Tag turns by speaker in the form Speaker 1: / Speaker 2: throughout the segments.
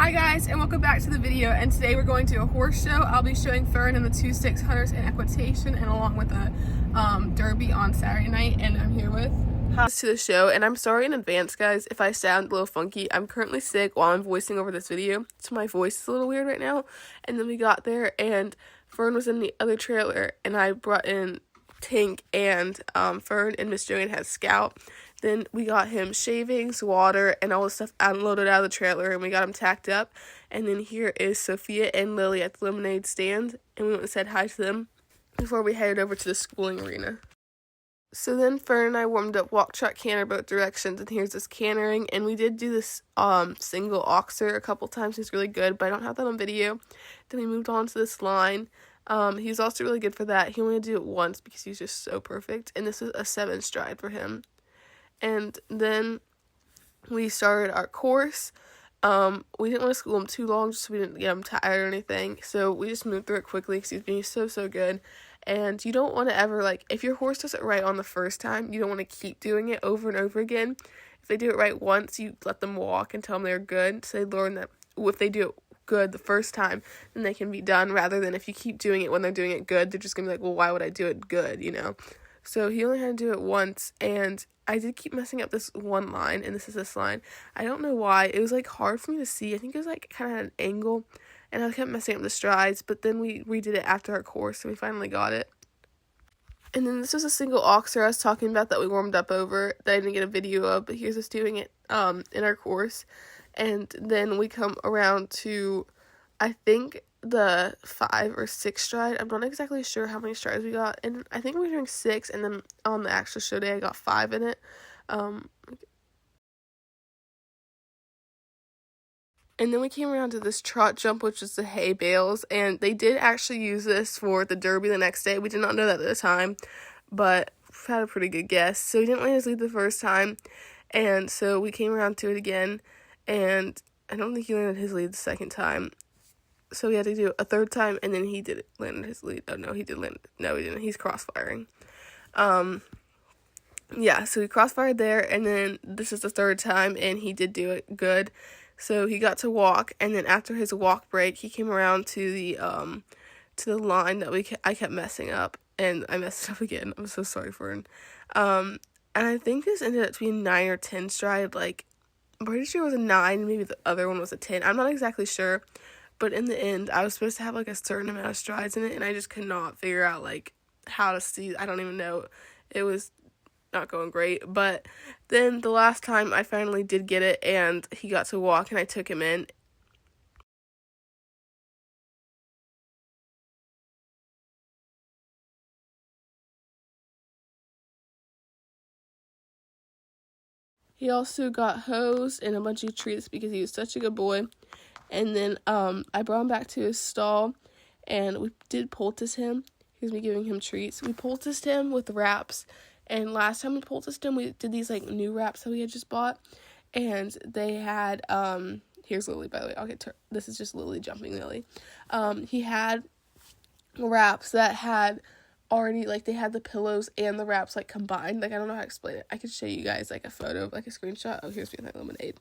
Speaker 1: Hi guys, and welcome back to the video. And today we're going to a horse show. I'll be showing Fern and the 2 600s in Equitation, and along with a derby on Saturday night. And I'm here with to the show. And I'm sorry in advance, guys, if I sound a little funky. I'm currently sick while I'm voicing over this video, so my voice is a little weird right now. And then we got there, and Fern was in the other trailer, and I brought in Tink and Fern, and Miss Joanne had Scout. Then we got him shavings, water, and all the stuff unloaded out of the trailer, and we got him tacked up. And then here is Sophia and Lily at the lemonade stand, and we went and said hi to them before we headed over to the schooling arena. So then Fern and I warmed up walk, trot, canter both directions, and here's this cantering. And we did do this single oxer a couple times. He's really good, but I don't have that on video. Then we moved on to this line. He's also really good for that. He only had to do it once because he's just so perfect, and this is a 7 stride for him. And then we started our course. We didn't want to school him too long just so we didn't get him tired or anything. So we just moved through it quickly because he's being so good. And you don't want to ever, like, if your horse does it right on the first time, you don't want to keep doing it over and over again. If they do it right once, you let them walk and tell them they're good. So they learn that if they do it good the first time, then they can be done, rather than if you keep doing it when they're doing it good, they're just going to be like, well, why would I do it good, you know? So he only had to do it once, and I did keep messing up this one line, and this line. I don't know why. It was, like, hard for me to see. I think it was, like, kind of at an angle, and I kept messing up the strides, but then we redid it after our course, and we finally got it. And then this was a single oxer I was talking about that we warmed up over that I didn't get a video of, but here's us doing it in our course. And then we come around to, I think, the 5 or 6 stride. I'm not exactly sure how many strides we got, and I think we were doing 6, and then on the actual show day I got 5 in it. And then we came around to this trot jump, which is the hay bales, and they did actually use this for the derby the next day. We did not know that at the time, but we had a pretty good guess. So he didn't land his lead the first time, and so we came around to it again, and I don't think he landed his lead the second time. So we had to do it a third time, and then he did land his lead. Oh, no, he did land. No, he didn't. He's crossfiring. Yeah, so he crossfired there, and then this is the third time, and he did do it good. So he got to walk, and then after his walk break, he came around to the line that I kept messing up, and I messed it up again. I'm so sorry, Fern. And I think this ended up being 9 or 10 stride. Like, I'm pretty sure it was a 9, maybe the other one was a 10. I'm not exactly sure. But in the end, I was supposed to have, like, a certain amount of strides in it, and I just could not figure out, like, how to see. I don't even know. It was not going great. But then the last time, I finally did get it, and he got to walk, and I took him in. He also got hosed and a bunch of treats because he was such a good boy. And then I brought him back to his stall, and we did poultice him. Here's me giving him treats. We poulticed him with wraps, and last time we poulticed him, we did these, like, new wraps that we had just bought, and they had, here's Lily, by the way. I'll get to her. This is just Lily jumping Lily. He had wraps that had already, like, they had the pillows and the wraps, like, combined. Like, I don't know how to explain it. I could show you guys, like, a photo, like, a screenshot. Oh, here's me with my lemonade.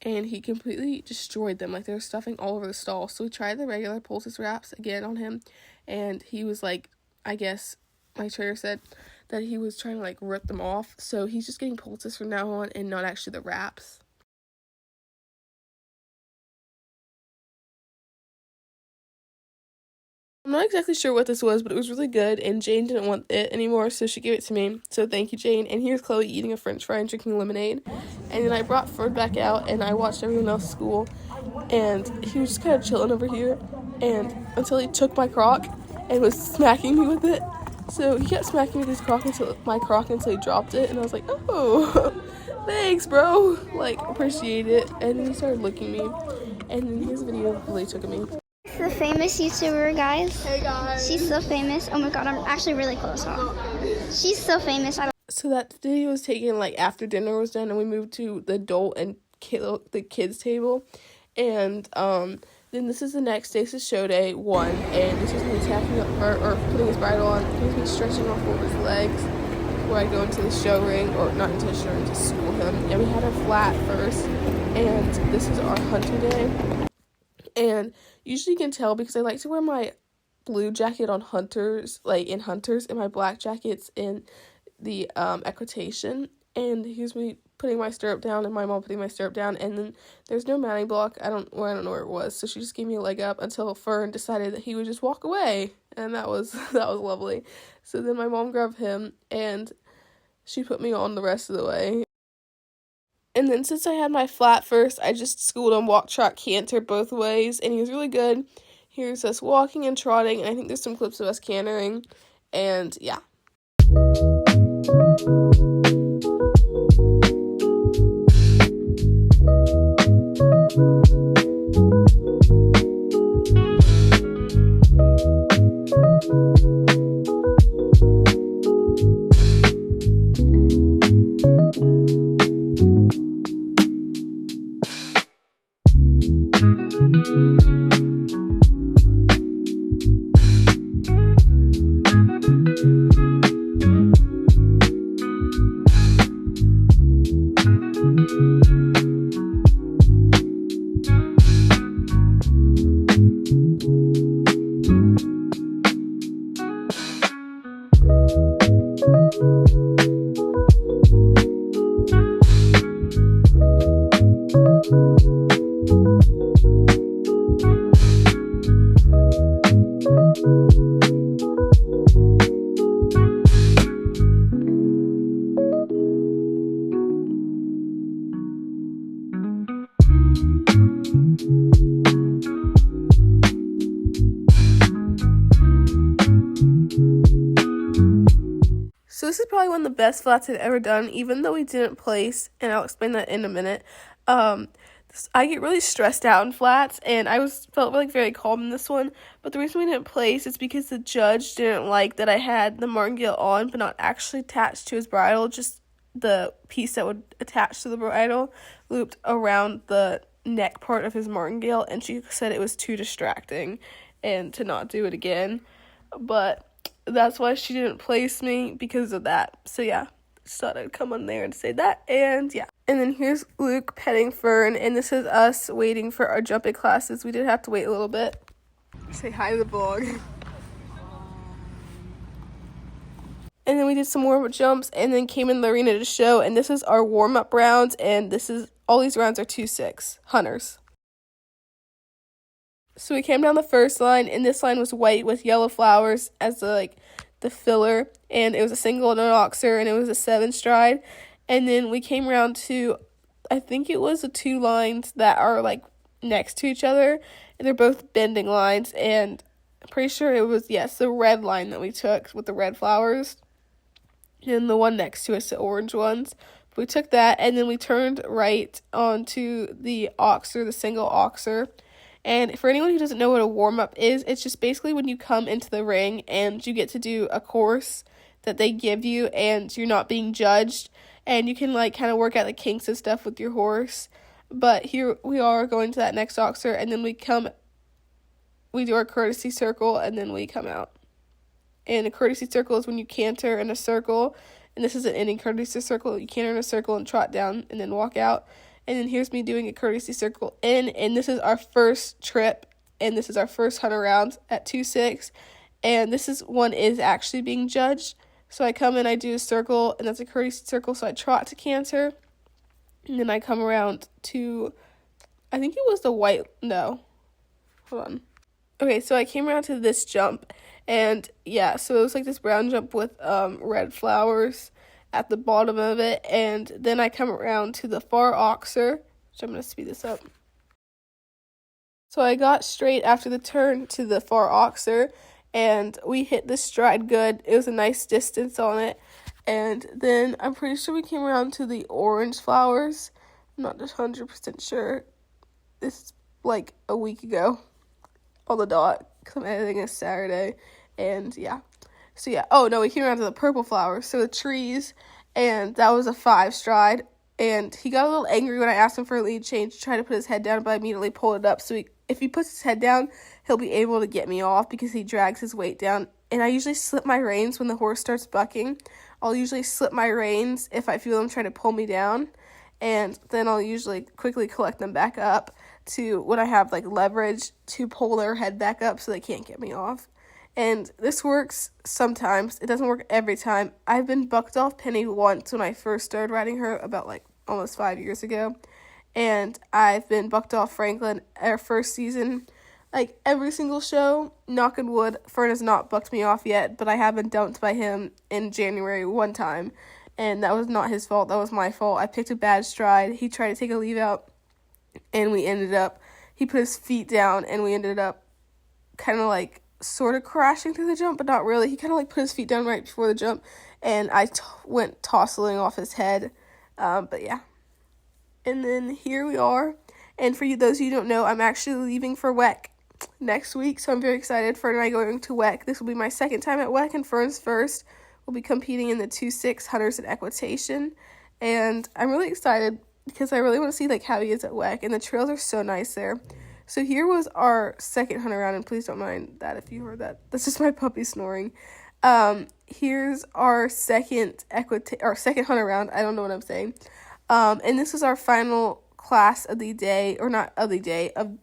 Speaker 1: And he completely destroyed them. Like, there was stuffing all over the stall. So we tried the regular poultice wraps again on him, and he was, like, I guess my trainer said that he was trying to, like, rip them off. So he's just getting poultice from now on and not actually the wraps. I'm not exactly sure what this was, but it was really good, and Jane didn't want it anymore, so she gave it to me. So thank you, Jane. And here's Chloe eating a french fry and drinking lemonade. And then I brought Ferd back out, and I watched everyone else school, and he was just kind of chilling over here, and until he took my crock and was smacking me with it. So he kept smacking me with his crock until he dropped it, and I was like, oh, thanks, bro. Like, appreciate it. And then he started licking me, and then here's a video of Lily took at me.
Speaker 2: The famous YouTuber, guys.
Speaker 1: Hey, guys.
Speaker 2: She's so famous. Oh my god, I'm actually really close, huh? She's so famous.
Speaker 1: So that video was taken, like, after dinner was done, and we moved to the adult and the kids table. And then this is the next day. This is show day 1, and this is me tacking up or putting his bridle on. Here's me stretching off over his legs before I go into the show ring, or not into the show ring, to school him. And we had our flat first, and this is our hunter day. And usually you can tell because I like to wear my blue jacket on Hunters, like in Hunters, and my black jackets in the Equitation. And here's me putting my stirrup down and my mom putting my stirrup down, and then there's no mounting block. I don't know where it was, so she just gave me a leg up until Fern decided that he would just walk away, and that was lovely. So then my mom grabbed him and she put me on the rest of the way. And then since I had my flat first, I just schooled him walk, trot, canter both ways, and he was really good. Here's us walking and trotting, and I think there's some clips of us cantering, and yeah. So this is probably one of the best flats I've ever done, even though we didn't place, and I'll explain that in a minute. I get really stressed out in flats, and I felt like very calm in this one, but the reason we didn't place is because the judge didn't like that I had the martingale on, but not actually attached to his bridle, just the piece that would attach to the bridle looped around the neck part of his martingale, and she said it was too distracting and to not do it again, but that's why she didn't place me, because of that. So yeah, just thought I'd come on there and say that, and yeah. And then here's Luke petting Fern, and this is us waiting for our jumping classes. We did have to wait a little bit. Say hi to the vlog. And then we did some warm-up jumps, and then came in the arena to show, and this is our warm-up rounds, and all these rounds are 2-6 hunters. So we came down the first line, and this line was white with yellow flowers as the filler, and it was a single and an oxer, and it was a 7 stride. And then we came around to, I think it was the 2 lines that are next to each other, and they're both bending lines, and I'm pretty sure it was, yes, the red line that we took with the red flowers, and the one next to us, the orange ones. We took that, and then we turned right onto the oxer, the single oxer. And for anyone who doesn't know what a warm-up is, it's just basically when you come into the ring and you get to do a course that they give you, and you're not being judged, and you can kind of work out the kinks and stuff with your horse. But here we are going to that next oxer, and then we do our courtesy circle, and then we come out. And a courtesy circle is when you canter in a circle, and this isn't any courtesy circle. You canter in a circle and trot down and then walk out. And then here's me doing a courtesy circle in, and this is our first trip, and this is our first hunter round at 2-6, and this one is actually being judged. So I come in, I do a circle, and that's a courtesy circle, so I trot to canter, and then I come around to, I think it was the white, no, hold on. Okay, so I came around to this jump, and yeah, so it was this brown jump with red flowers at the bottom of it, and then I come around to the far oxer, which I'm going to speed this up. So I got straight after the turn to the far oxer, and we hit the stride good. It was a nice distance on it, and then I'm pretty sure we came around to the orange flowers. I'm not just 100% sure. This is a week ago on the dot, because I'm editing a Saturday, and yeah. So yeah, oh no, we came around to the purple flowers, so the trees, and that was a 5 stride, and he got a little angry when I asked him for a lead change, tried to put his head down, but I immediately pulled it up, so if he puts his head down, he'll be able to get me off, because he drags his weight down, and I usually slip my reins when the horse starts bucking. I'll usually slip my reins if I feel him trying to pull me down, and then I'll usually quickly collect them back up. to, when I have like leverage, to pull their head back up so they can't get me off. And this works sometimes. It doesn't work every time. I've been bucked off Penny once when I first started riding her about like almost 5 years ago. And I've been bucked off Franklin our first season, like every single show. Knock on wood, Fern has not bucked me off yet, but I have been dumped by him in January one time. And that was not his fault. That was my fault. I picked a bad stride. He tried to take a leave out, and he put his feet down, and we ended up kind of like sort of crashing through the jump, but not really. He kind of like put his feet down right before the jump, and I went tossing off his head. But yeah. And then here we are. And for those of you who don't know, I'm actually leaving for WEC next week, so I'm very excited. Fern and I going to WEC. This will be my second time at WEC, and Fern's first. We'll be competing in the 2.6 hunters and equitation, and I'm really excited because I really want to see like how he is at WEC, and the trails are so nice there. So here was our second hunter round, and please don't mind that if you heard that. That's just my puppy snoring. Here's our second hunter round. I don't know what I'm saying. And this is our final class of the day, or not of the day, of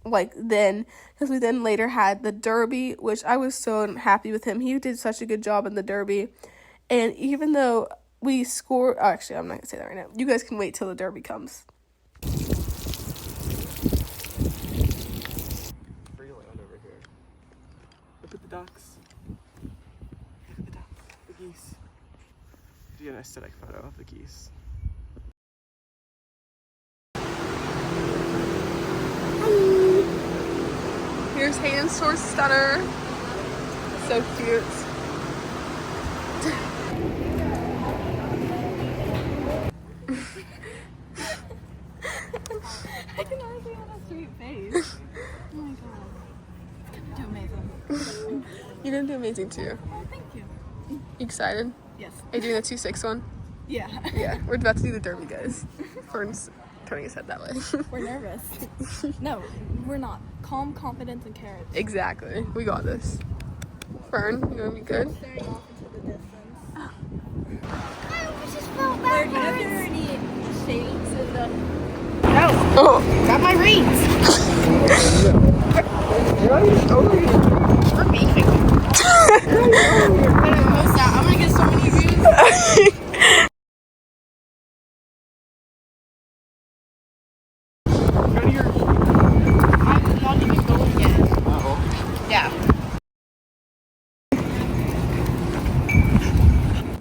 Speaker 1: like then, because we then later had the Derby, which I was so happy with him. He did such a good job in the Derby. And even though we scored, actually, I'm not going to say that right now. You guys can wait till the Derby comes.
Speaker 3: Freeland over here. Look at the ducks. Look at the ducks. The geese. Do an aesthetic photo of the geese.
Speaker 1: Here's Hayden's Source Stunner. So cute.
Speaker 4: I can hardly have a sweet face. Oh my god. Do amazing.
Speaker 1: You're gonna do amazing too.
Speaker 4: Oh, thank you.
Speaker 1: You excited?
Speaker 4: Yes.
Speaker 1: Are you doing the 2.6 one?
Speaker 4: Yeah.
Speaker 1: Yeah, we're about to do the Derby, guys. Fern's turning his head that way.
Speaker 4: We're nervous. No, we're not. Calm, confidence, and carrots.
Speaker 1: Exactly. We got this. Fern, you gonna be good?
Speaker 4: Staring off into the distance.
Speaker 2: I just felt
Speaker 4: Are
Speaker 2: backwards.
Speaker 4: there any shapes in the...
Speaker 1: Oh,
Speaker 4: Got my reins! We're beefing. I'm gonna get so many views. I'm not even going yet. Yeah.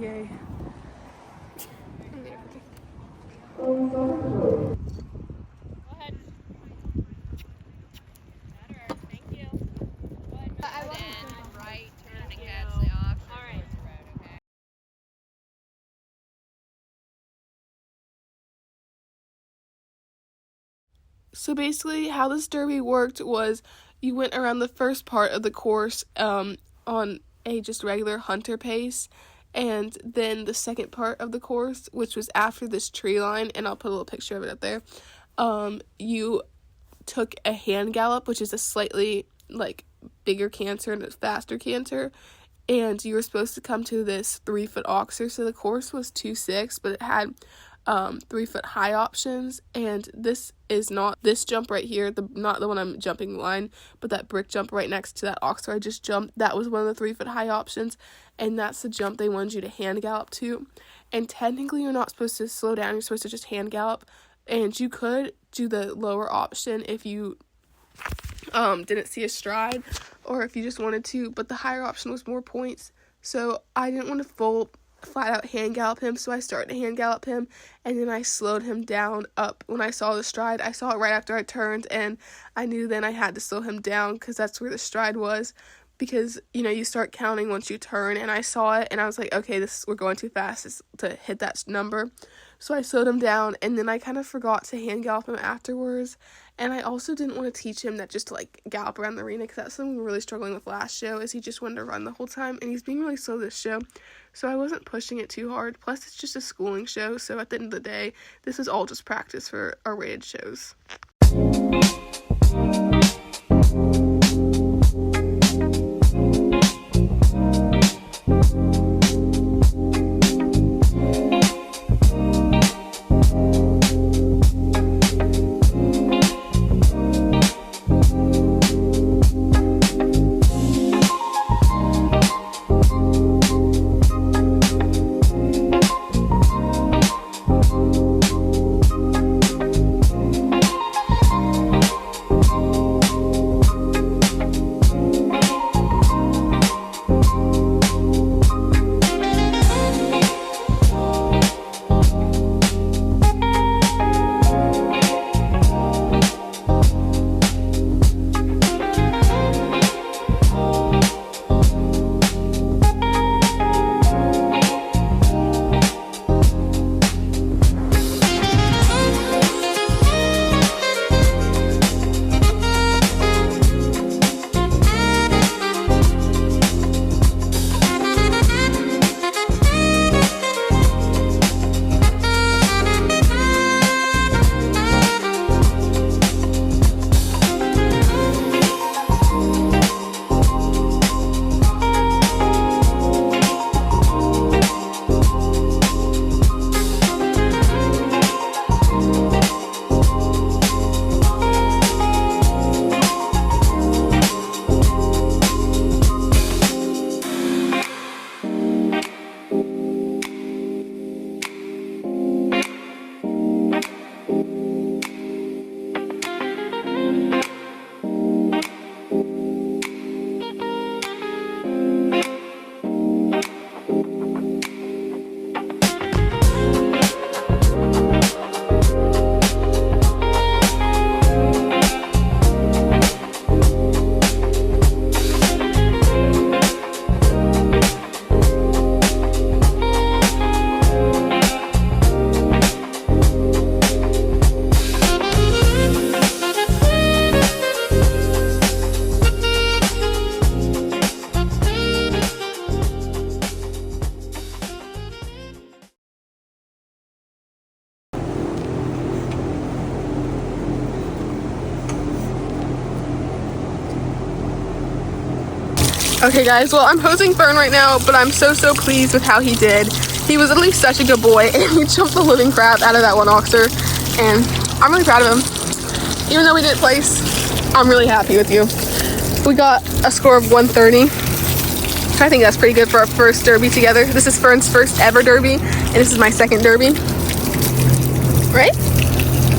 Speaker 1: yay. So basically how this Derby worked was you went around the first part of the course on a just regular hunter pace, and then the second part of the course, which was after this tree line, and I'll put a little picture of it up there, you took a hand gallop, which is a slightly like bigger canter and a faster canter, and you were supposed to come to this 3-foot oxer. So the course was 2.6, but it had 3-foot high options, and this is not this jump right here, not the one I'm jumping the line, but that brick jump right next to that oxer I just jumped, that was one of the 3-foot high options, and that's the jump they wanted you to hand gallop to. And technically you're not supposed to slow down, you're supposed to just hand gallop, and you could do the lower option if you didn't see a stride, or if you just wanted to, but the higher option was more points. So I didn't want to full flat out hand gallop him, so I started to hand gallop him, and then I slowed him down up when I saw the stride. I saw it right after I turned, and I knew then I had to slow him down because that's where the stride was, because you start counting once you turn, and I saw it and I was like, okay, we're going too fast to hit that number. So I slowed him down, and then I kind of forgot to hand gallop him afterwards. And I also didn't want to teach him that just to like gallop around the arena, because that's something we were really struggling with last show, is he just wanted to run the whole time, and he's being really slow this show. So I wasn't pushing it too hard. Plus it's just a schooling show, so at the end of the day, this is all just practice for our rated shows. Okay guys, well I'm posing Fern right now, but I'm so pleased with how he did. He was literally such a good boy, and he jumped the living crap out of that one oxer, and I'm really proud of him. Even though we didn't place, I'm really happy with you. We got a score of 130. I think that's pretty good for our first derby together. This is Fern's first ever derby, and this is my second derby. Right?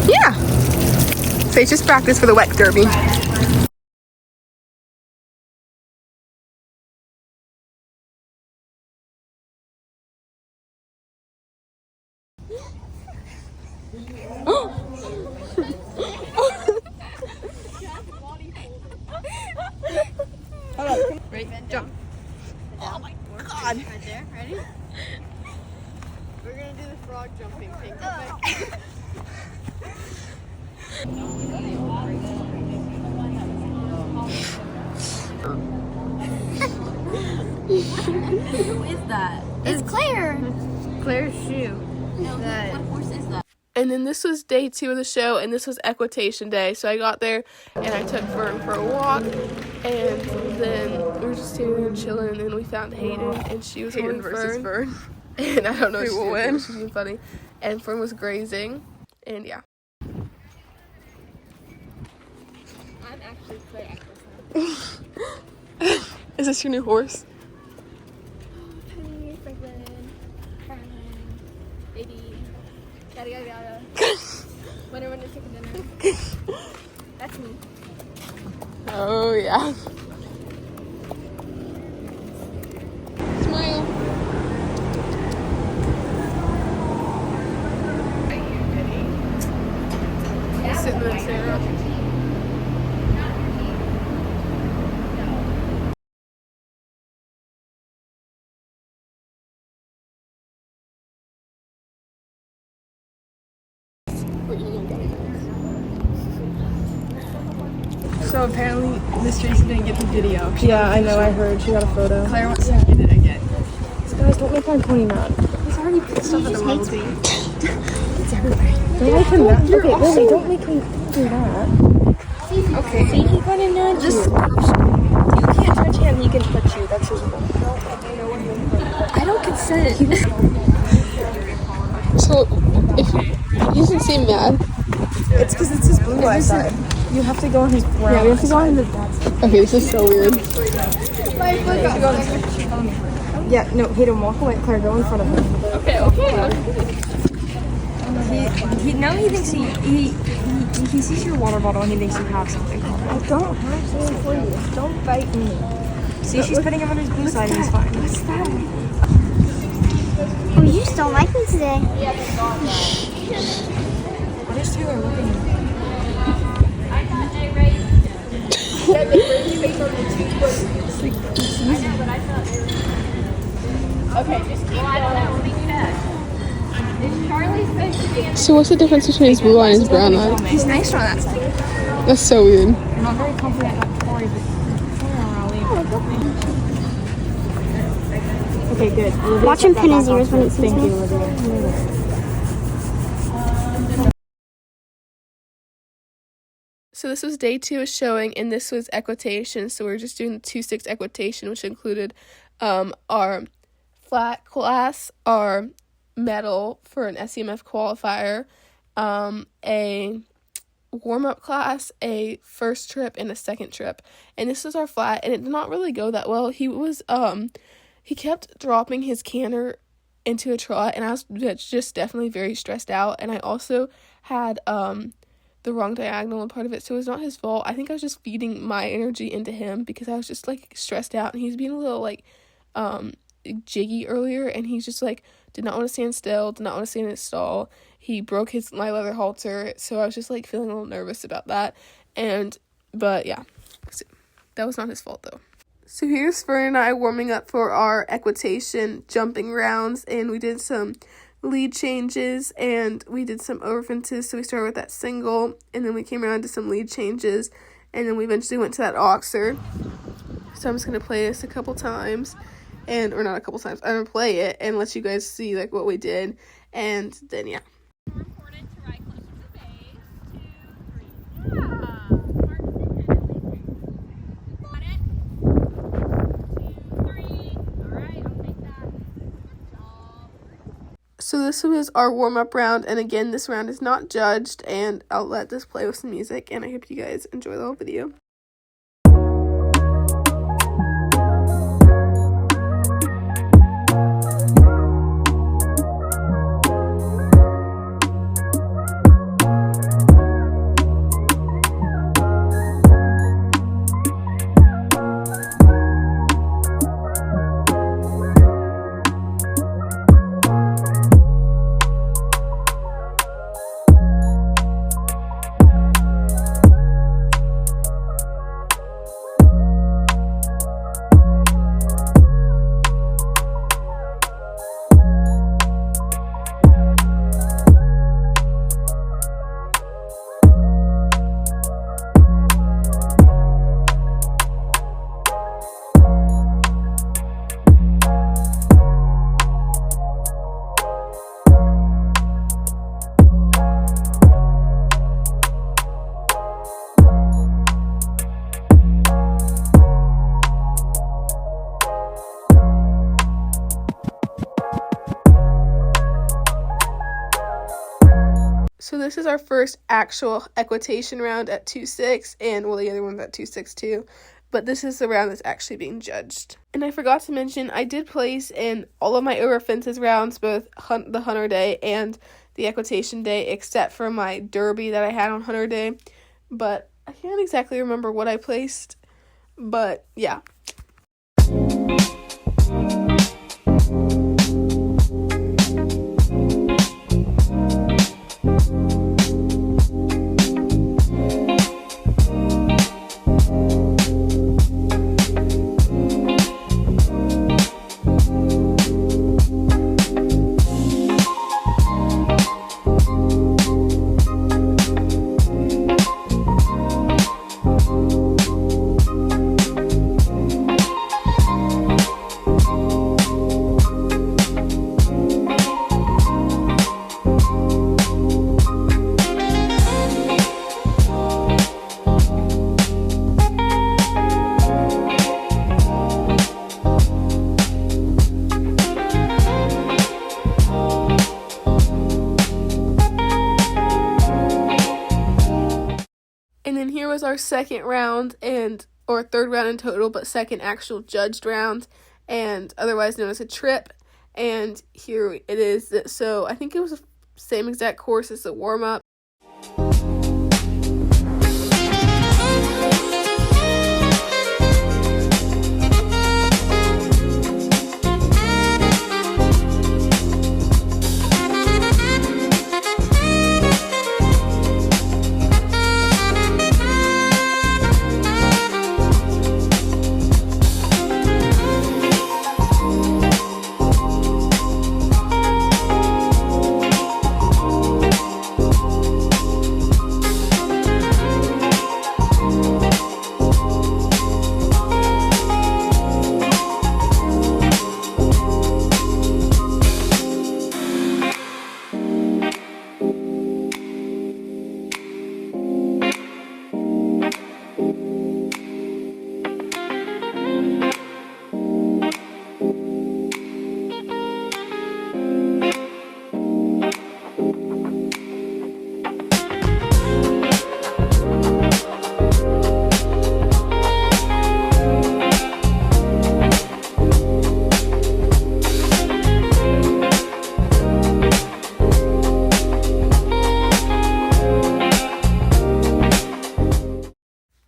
Speaker 1: Yeah. So it's just practice for the WEC derby.
Speaker 4: Right, jump. Oh my god. Right there, ready? We're gonna do the frog jumping thing. Who is that?
Speaker 2: It's Claire.
Speaker 4: Claire's shoe. What horse is that?
Speaker 1: And then this was day 2 of the show, and this was equitation day. So I got there and I took Fern for a walk, and then we were just sitting there chilling, and then we found Hayden, and she was holding Fern. And I don't know who will win. She's being funny. And Fern was grazing, and yeah.
Speaker 4: I'm actually Claire.equus.
Speaker 1: Is this your new horse?
Speaker 4: Penny, Franklin, Fern, baby, yada yada yada. When to take dinner. That's me.
Speaker 1: Oh yeah. Smile. Sitting there staring up.
Speaker 4: So apparently Miss Tracy didn't get the video.
Speaker 3: Yeah, I know, I heard. She got a photo.
Speaker 4: Claire wants to get it again.
Speaker 3: Guys, don't make my pony mad.
Speaker 4: He's already pissed off at the
Speaker 2: hates
Speaker 4: movie.
Speaker 3: Don't make him mad. Okay, Lily, don't make him do that.
Speaker 4: Okay.
Speaker 3: See, he's gonna nudge you. You can't touch him, he can touch you. That's his rule.
Speaker 4: I don't consent.
Speaker 1: So, if he doesn't seem mad.
Speaker 3: It's because it's his blue eye side. You have to go on his brown.
Speaker 1: Yeah, we have to go on the dad's. Okay, this is so weird.
Speaker 3: Yeah, no, Hayden, walk away. Claire, go in front of him.
Speaker 1: Okay.
Speaker 3: Now he thinks he sees your water bottle and he thinks you have something. I don't have something for you. Don't bite me. See, she's putting him on his blue side and he's fine. What's that?
Speaker 2: Oh, you just don't like me today.
Speaker 3: What is Taylor looking at?
Speaker 1: So what's the difference between his blue eye and his brown eye?
Speaker 4: He's nicer on that side.
Speaker 1: That's so weird.
Speaker 3: I'm not very confident at Tori, but okay, good.
Speaker 2: Watch him pin his ears when he sees
Speaker 3: Thank
Speaker 2: me.
Speaker 3: you, Olivia.
Speaker 1: So this was day 2 of showing, and this was equitation. So we were just doing the 2-6 equitation, which included our flat class, our medal for an SEMF qualifier, a warm-up class, a first trip, and a second trip. And this was our flat, and it did not really go that well. He was he kept dropping his canter into a trot, and I was just definitely very stressed out. And I also had the wrong diagonal in part of it, so it was not his fault. I think I was just feeding my energy into him because I was just like stressed out, and he's being a little like jiggy earlier, and he's just like did not want to stand still, did not want to stand in his stall. He broke my leather halter, so I was just like feeling a little nervous about that. But yeah, so that was not his fault though. So here's Fern and I warming up for our equitation jumping rounds, and we did some lead changes and we did some overfences. So we started with that single, and then we came around to some lead changes, and then we eventually went to that oxer. So I'm just gonna play this a couple times, or not a couple times. I'm gonna play it and let you guys see like what we did, and then yeah. So this was our warm-up round, and again, this round is not judged, and I'll let this play with some music, and I hope you guys enjoy the whole video. So this is our first actual equitation round at 2-6, and well, the other one's at 2-6 too, but this is the round that's actually being judged. And I forgot to mention, I did place in all of my over fences rounds, both the Hunter Day and the Equitation Day, except for my Derby that I had on Hunter Day, but I can't exactly remember what I placed, but yeah. And then here was our second round, or third round in total, but second actual judged round, and otherwise known as a trip. And here it is. So I think it was the same exact course as the warm-up.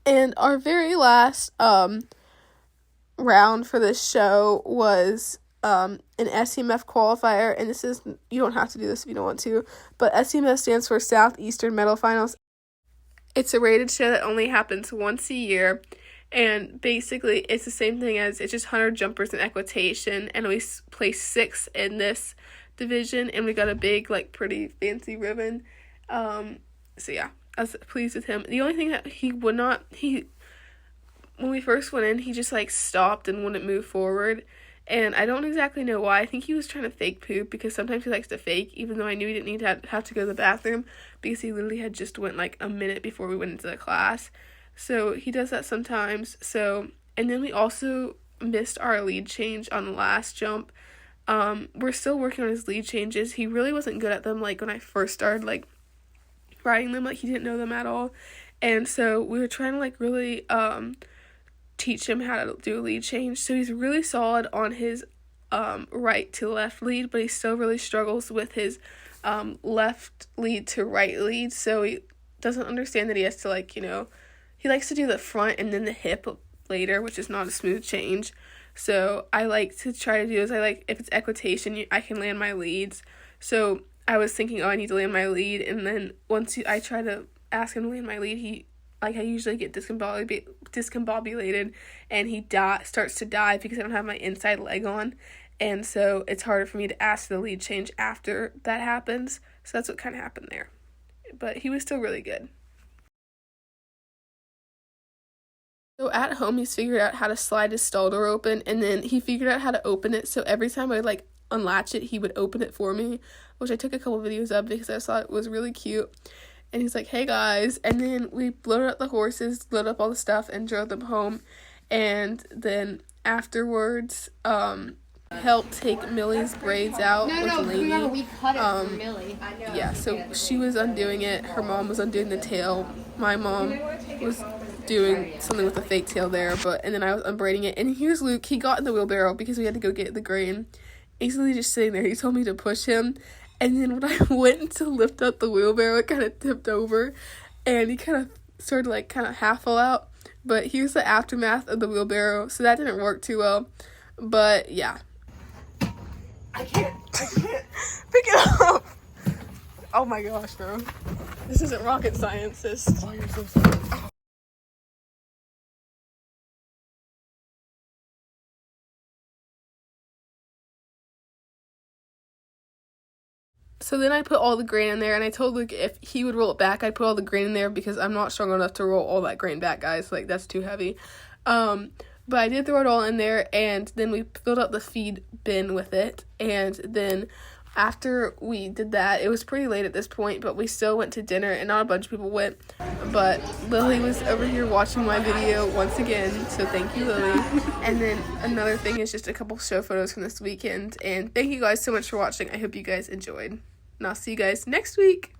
Speaker 1: And our very last round for this show was an SEMF qualifier, and this is, you don't have to do this if you don't want to, but SEMF stands for Southeastern Medal Finals. It's a rated show that only happens once a year, and basically it's the same thing as, it's just 100 jumpers in equitation, and we placed 6th in this division, and we got a big, like, pretty fancy ribbon. So yeah, I was pleased with him. The only thing that he would not, when we first went in, he just, like, stopped and wouldn't move forward, and I don't exactly know why. I think he was trying to fake poop, because sometimes he likes to fake, even though I knew he didn't need to have to go to the bathroom, because he literally had just went, like, a minute before we went into the class. So he does that sometimes. So, and then we also missed our lead change on the last jump, We're still working on his lead changes. He really wasn't good at them, like, when I first started, like, riding them. Like, he didn't know them at all. And so we were trying to, like, really, teach him how to do a lead change. So he's really solid on his, right to left lead, but he still really struggles with his, left lead to right lead. So he doesn't understand that he has to, like, you know, he likes to do the front and then the hip later, which is not a smooth change. So I like to try to do is if it's equitation, I can land my leads. So I was thinking, oh, I need to land my lead, and then once I try to ask him to land my lead, I usually get discombobulated, and he starts to dive because I don't have my inside leg on, and so it's harder for me to ask for the lead change after that happens. So that's what kind of happened there. But he was still really good. So at home, he's figured out how to slide his stall door open, and then he figured out how to open it, so every time I like unlatch it, he would open it for me, which I took a couple videos of because I thought it was really cute. And he's like, hey guys, and then we loaded up the horses, loaded up all the stuff, and drove them home, and then afterwards, helped take Millie's braids out with a lady.
Speaker 4: Remember, we cut it for Millie.
Speaker 1: Yeah, so she was undoing it, her mom was undoing the tail, my mom was doing something with a fake tail there, and then I was unbraiding it, and here's Luke. He got in the wheelbarrow because we had to go get the grain. He's literally just sitting there. He told me to push him, and then when I went to lift up the wheelbarrow, it kind of tipped over, and he kind of started like kind of half fell out. But here's the aftermath of the wheelbarrow, so that didn't work too well. But yeah, I can't pick it up. Oh my gosh, bro, this isn't rocket science. Oh, you're so sorry. So then I put all the grain in there, and I told Luke if he would roll it back, I'd put all the grain in there because I'm not strong enough to roll all that grain back, guys. Like, that's too heavy. But I did throw it all in there, and then we filled up the feed bin with it. And then after we did that, it was pretty late at this point, but we still went to dinner, and not a bunch of people went. But Lily was over here watching my video once again, so thank you, Lily. And then another thing is just a couple show photos from this weekend. And thank you guys so much for watching. I hope you guys enjoyed. And I'll see you guys next week.